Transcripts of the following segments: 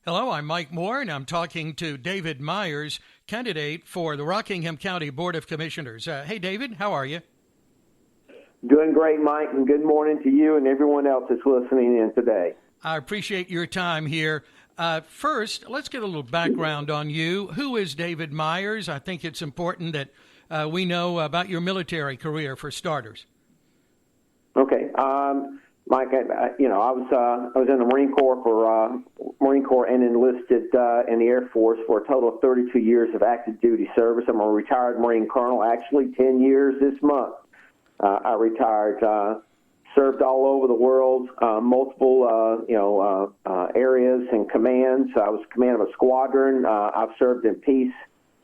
Hello, I'm Mike Moore, and I'm talking to David Myers, candidate for the Rockingham County Board of Commissioners. Hey, David, how are you? Doing great, Mike, and good morning to you and everyone else that's listening in today. I appreciate your time here. First, let's get a little background on you. Who is David Myers? I think it's important that we know about your military career for starters. Okay, Mike, I was in the Marine Corps and enlisted in the Air Force for a total of 32 years of active duty service. I'm a retired Marine Colonel, actually 10 years this month. I retired, served all over the world, multiple areas and commands. I was command of a squadron. I've served in peace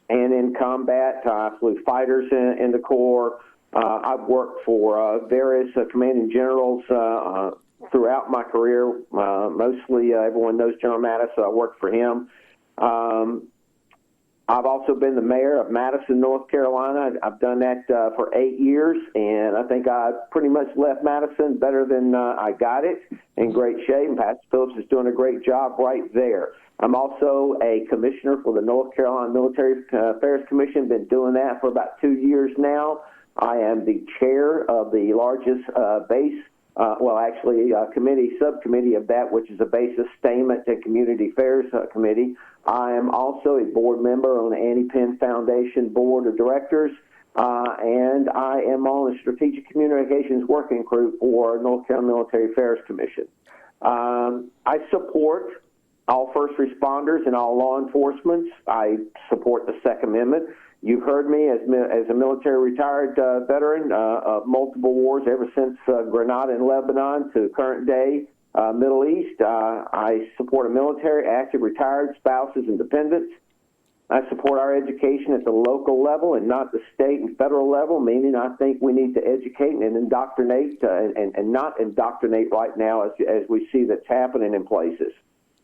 and in combat. I flew fighters in the Corps. I've worked for various commanding generals throughout my career. Mostly, everyone knows General Mattis, so I worked for him. I've also been the mayor of Madison, North Carolina. I've done that for 8 years, and I think I pretty much left Madison better than I got it, in great shape. And Pastor Phillips is doing a great job right there. I'm also a commissioner for the North Carolina Military Affairs Commission. Been doing that for about 2 years now. I am the chair of the largest base, subcommittee of that, which is a base sustainment and community affairs committee. I am also a board member on the Annie Penn Foundation Board of Directors, and I am on the Strategic Communications Working Group for North Carolina Military Affairs Commission. I support all first responders and all law enforcement. I support the Second Amendment. You've heard me as a military retired veteran of multiple wars ever since Grenada and Lebanon to current day Middle East. I support a military, active, retired, spouses, and dependents. I support our education at the local level and not the state and federal level, meaning I think we need to educate and indoctrinate and not indoctrinate right now as we see that's happening in places.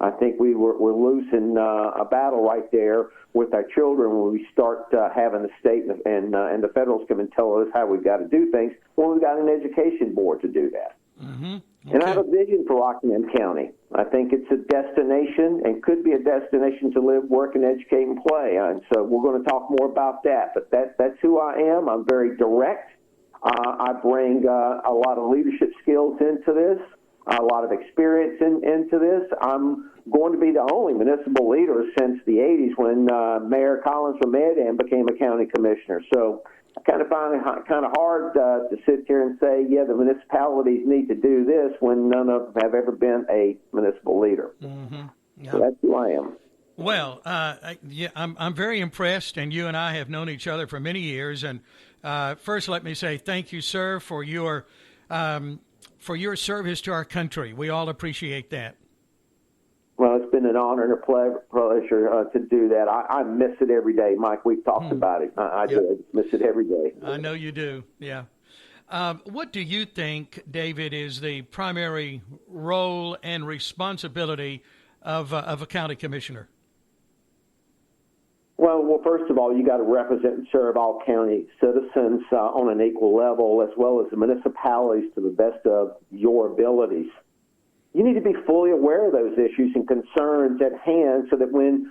I think we're losing a battle right there with our children when we start having the state and the federals come and tell us how we've got to do things when we've got an education board to do that. Mm-hmm. Okay. And I have a vision for Rockingham County. I think it's a destination and could be a destination to live, work, and educate and play. And so we're going to talk more about that. But that's who I am. I'm very direct. I bring a lot of leadership skills into this, a lot of experience into this. I'm going to be the only municipal leader since the 80s when Mayor Collins from Medan became a county commissioner. So I kind of find it kind of hard to sit here and say, yeah, the municipalities need to do this when none of them have ever been a municipal leader. Mm-hmm. Yeah. So that's who I am. Well, I'm very impressed, and you and I have known each other for many years. And first, let me say thank you, sir, for your service to our country. We all appreciate that. Well, it's been an honor and a pleasure to do that. I miss it every day, Mike. We've talked about it. I do miss it every day. I know you do, yeah. What do you think, David, is the primary role and responsibility of a county commissioner? Well, first of all, you got to represent and serve all county citizens on an equal level, as well as the municipalities to the best of your abilities. You need to be fully aware of those issues and concerns at hand so that when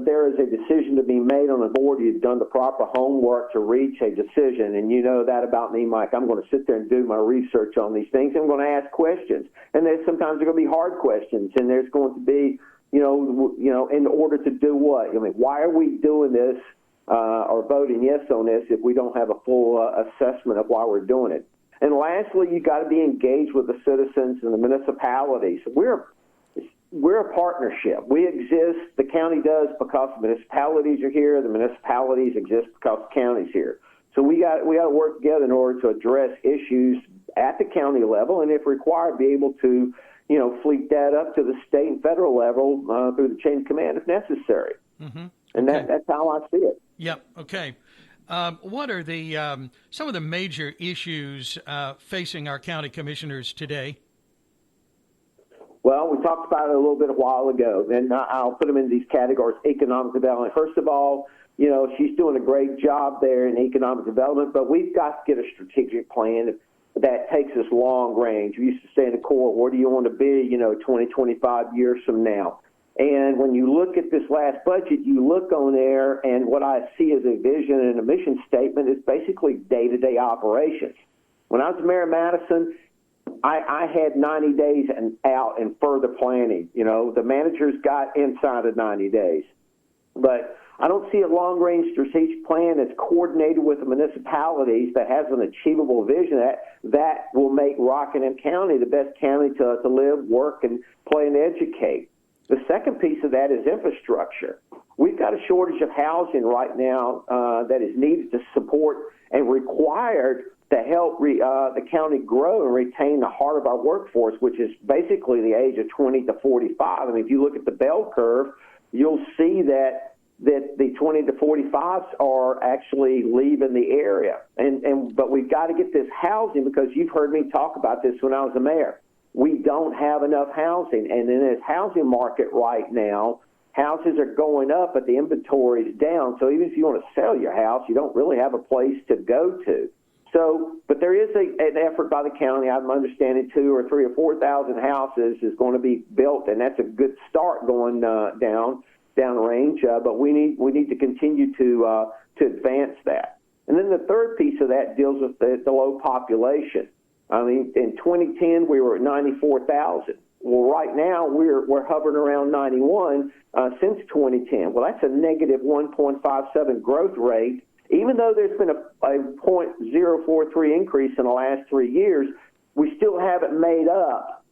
there is a decision to be made on the board, you've done the proper homework to reach a decision. And you know that about me, Mike. I'm going to sit there and do my research on these things. I'm going to ask questions. And sometimes they're going to be hard questions. And there's going to be, in order to do what? I mean, why are we doing this or voting yes on this if we don't have a full assessment of why we're doing it? And lastly, you got to be engaged with the citizens and the municipalities. We're a partnership. We exist. The county does because the municipalities are here. The municipalities exist because the county's here. So we got to work together in order to address issues at the county level, and if required, be able to fleet that up to the state and federal level through the chain of command if necessary. Mm-hmm. And okay. that's how I see it. Yep. Okay. What are the some of the major issues facing our county commissioners today? Well, we talked about it a little bit a while ago, and I'll put them in these categories. Economic development. First of all, she's doing a great job there in economic development, but we've got to get a strategic plan that takes us long range. We used to say in the Corps, where do you want to be, 20, 25 years from now? And when you look at this last budget, you look on there, and what I see as a vision and a mission statement is basically day-to-day operations. When I was mayor of Madison, I had 90 days and out and further planning. You know, the managers got inside of 90 days. But I don't see a long-range strategic plan that's coordinated with the municipalities that has an achievable vision that will make Rockingham County the best county to live, work, and play and educate. The second piece of that is infrastructure. We've got a shortage of housing right now that is needed to support and required to help the county grow and retain the heart of our workforce, which is basically the age of 20 to 45. I mean, if you look at the bell curve, you'll see that the 20 to 45s are actually leaving the area. But we've got to get this housing, because you've heard me talk about this when I was a mayor. We don't have enough housing. And in this housing market right now, houses are going up, but the inventory is down. So even if you want to sell your house, you don't really have a place to go to. So, but there is an effort by the county. I'm understanding 2,000 or 3,000 or 4,000 houses is going to be built, and that's a good start going downrange. But we need to continue to advance that. And then the third piece of that deals with the low population. I mean, in 2010 we were at 94,000. Well, right now we're hovering around 91 since 2010. Well, that's a negative 1.57 growth rate. Even though there's been a 0.043 increase in the last 3 years, we still haven't made up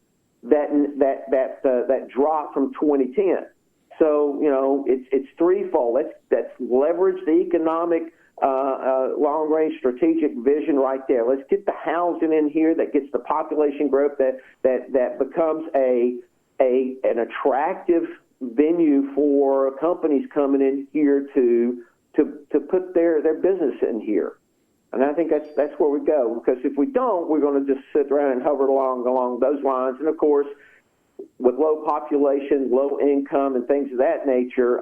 that drop from 2010. So, you know, it's threefold. Let's leverage the economic long-range strategic vision right there. Let's get the housing in here that gets the population growth that becomes an attractive venue for companies coming in here to put their business in here. And I think that's where we go, because if we don't, we're going to just sit around and hover along those lines. And of course, with low population, low income, and things of that nature,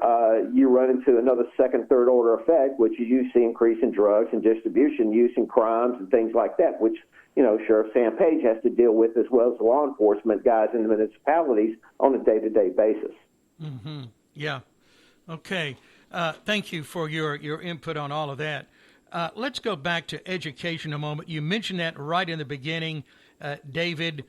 you run into another second, third order effect, which is you see increase in drugs and distribution use and crimes and things like that, which, you know, Sheriff Sam Page has to deal with, as well as the law enforcement guys in the municipalities on a day-to-day basis. Mm-hmm. Yeah. Okay. Thank you for your input on all of that. Let's go back to education a moment. You mentioned that right in the beginning, David.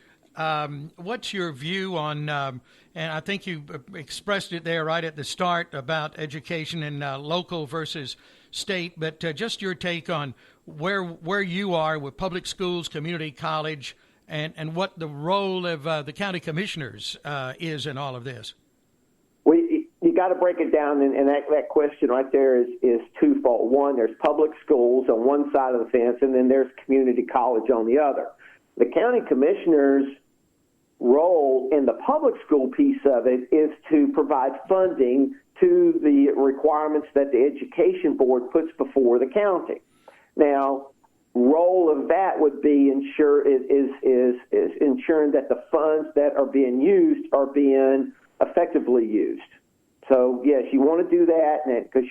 What's your view on, and I think you expressed it there right at the start about education in local versus state, but just your take on where you are with public schools, community college, and what the role of the county commissioners is in all of this. Well, you got to break it down, and that question right there is twofold. One, there's public schools on one side of the fence, and then there's community college on the other. The county commissioners' role in the public school piece of it is to provide funding to the requirements that the education board puts before the county. Now, role of that would be ensuring that the funds that are being used are being effectively used. So yes, you want to do that, because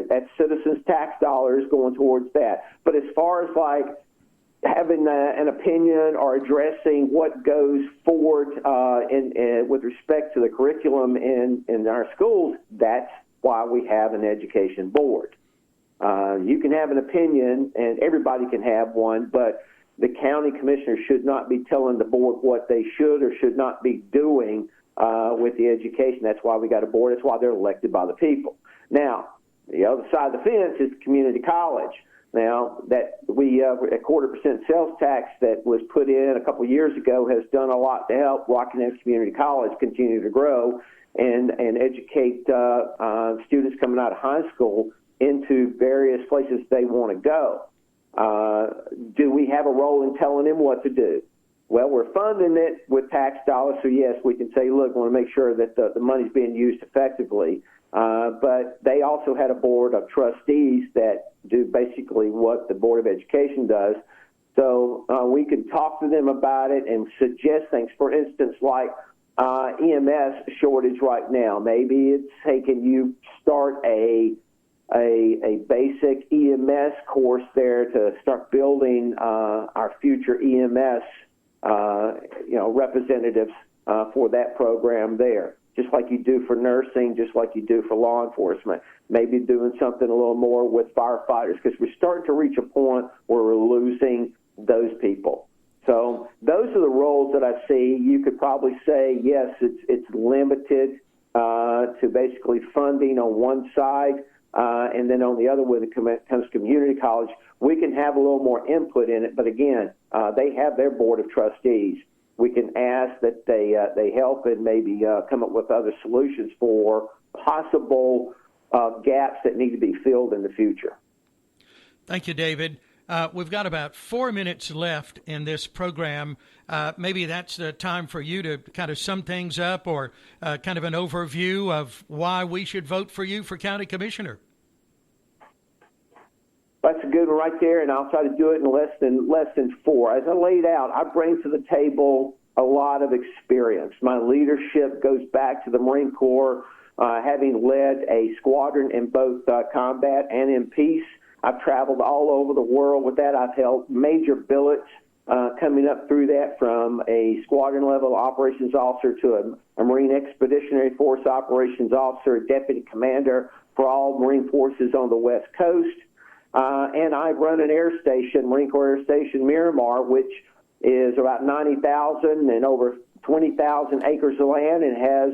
that's citizens' tax dollars going towards that. But as far as like having an opinion or addressing what goes forward with respect to the curriculum in our schools, that's why we have an education board. You can have an opinion, and everybody can have one, but the county commissioner should not be telling the board what they should or should not be doing with the education. That's why we got a board. That's why they're elected by the people. Now, the other side of the fence is community college. Now, that a 0.25% sales tax that was put in a couple of years ago has done a lot to help Rockingham Community College continue to grow and educate students coming out of high school into various places they want to go. Do we have a role in telling them what to do? Well, we're funding it with tax dollars, so yes, we can say, look, we want to make sure that the money's being used effectively. But they also had a board of trustees that do basically what the Board of Education does. So we can talk to them about it and suggest things. For instance, like EMS shortage right now. Maybe it's, hey, can you start a basic EMS course there to start building our future EMS representatives for that program there. just like you do for nursing, just like you do for law enforcement. Maybe doing something a little more with firefighters, because we're starting to reach a point where we're losing those people. So those are the roles that I see. You could probably say, yes, it's limited to basically funding on one side, and then on the other, when it comes to community college, we can have a little more input in it. But again, they have their board of trustees. We can ask that they help and maybe come up with other solutions for possible gaps that need to be filled in the future. Thank you, David. We've got about 4 minutes left in this program. Maybe that's the time for you to kind of sum things up, or kind of an overview of why we should vote for you for county commissioner. That's a good one right there, and I'll try to do it in less than 4. As I laid out, I bring to the table a lot of experience. My leadership goes back to the Marine Corps, having led a squadron in both combat and in peace. I've traveled all over the world with that. I've held major billets coming up through that, from a squadron-level operations officer to a Marine Expeditionary Force operations officer, a deputy commander for all Marine forces on the West Coast. And I run an air station, Marine Corps Air Station Miramar, which is about 90,000 and over 20,000 acres of land, and has,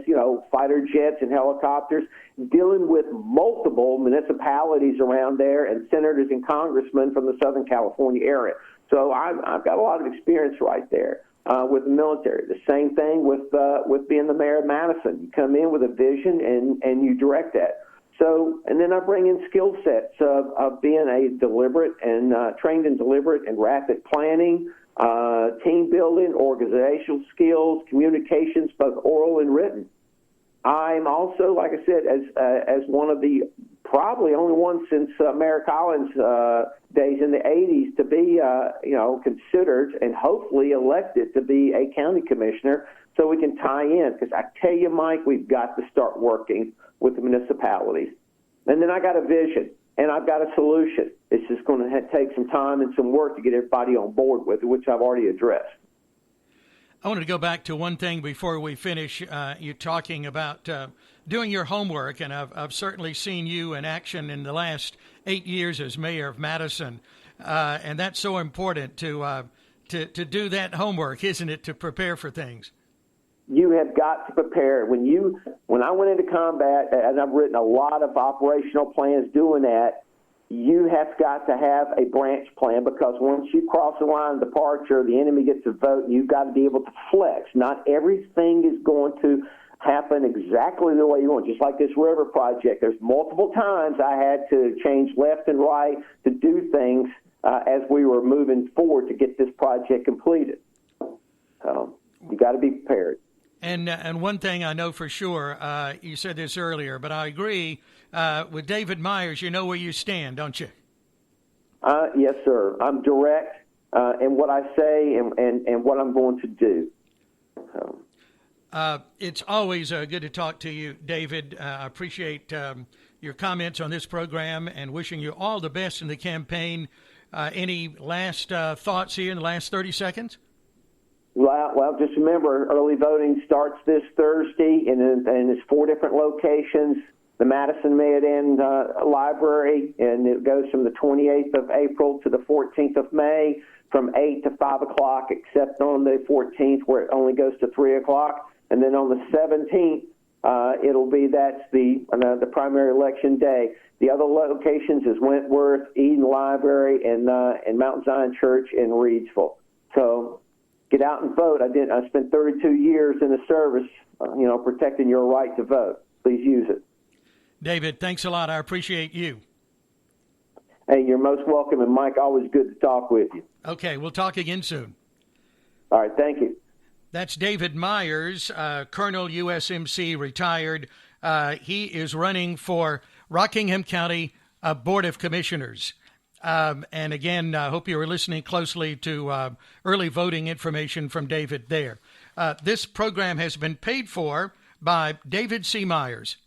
fighter jets and helicopters, dealing with multiple municipalities around there and senators and congressmen from the Southern California area. So I've got a lot of experience right there with the military. The same thing with being the mayor of Madison. You come in with a vision and you direct that. So, and then I bring in skill sets of being a deliberate and trained in deliberate and rapid planning, team building, organizational skills, communications, both oral and written. I'm also, like I said, as one of the probably only one since Mayor Collins' days in the 80s to be, considered and hopefully elected to be a county commissioner, so we can tie in. Because I tell you, Mike, we've got to start working with the municipalities. And then I got a vision, and I've got a solution. It's just going to take some time and some work to get everybody on board with it, which I've already addressed. I wanted to go back to one thing before we finish. You talking about doing your homework, and I've certainly seen you in action in the last 8 years as mayor of Madison, and that's so important to do that homework, isn't it, to prepare for things? You have got to prepare. When I went into combat, and I've written a lot of operational plans doing that, you have got to have a branch plan, because once you cross the line of departure, the enemy gets a vote, and you've got to be able to flex. Not everything is going to happen exactly the way you want. Just like this river project, there's multiple times I had to change left and right to do things as we were moving forward to get this project completed. So you got to be prepared. And one thing I know for sure, you said this earlier, but I agree with David Myers. You know where you stand, don't you? Yes, sir. I'm direct in what I say and what I'm going to do. It's always good to talk to you, David. I appreciate your comments on this program and wishing you all the best in the campaign. Any last thoughts here in the last 30 seconds? Well, just remember, early voting starts this Thursday, and it's 4 different locations. The Madison Med-Inn Library, and it goes from the 28th of April to the 14th of May, from 8 to 5 o'clock, except on the 14th, where it only goes to 3 o'clock. And then on the 17th, that's the primary election day. The other locations is Wentworth, Eden Library, and Mount Zion Church in Reedsville. So get out and vote. I spent 32 years in the service, protecting your right to vote. Please use it. David, thanks a lot. I appreciate you. Hey, you're most welcome. And Mike, always good to talk with you. Okay, we'll talk again soon. All right, thank you. That's David Myers, Colonel USMC, retired. He is running for Rockingham County Board of Commissioners. And again, I hope you were listening closely to early voting information from David there. This program has been paid for by David C. Myers.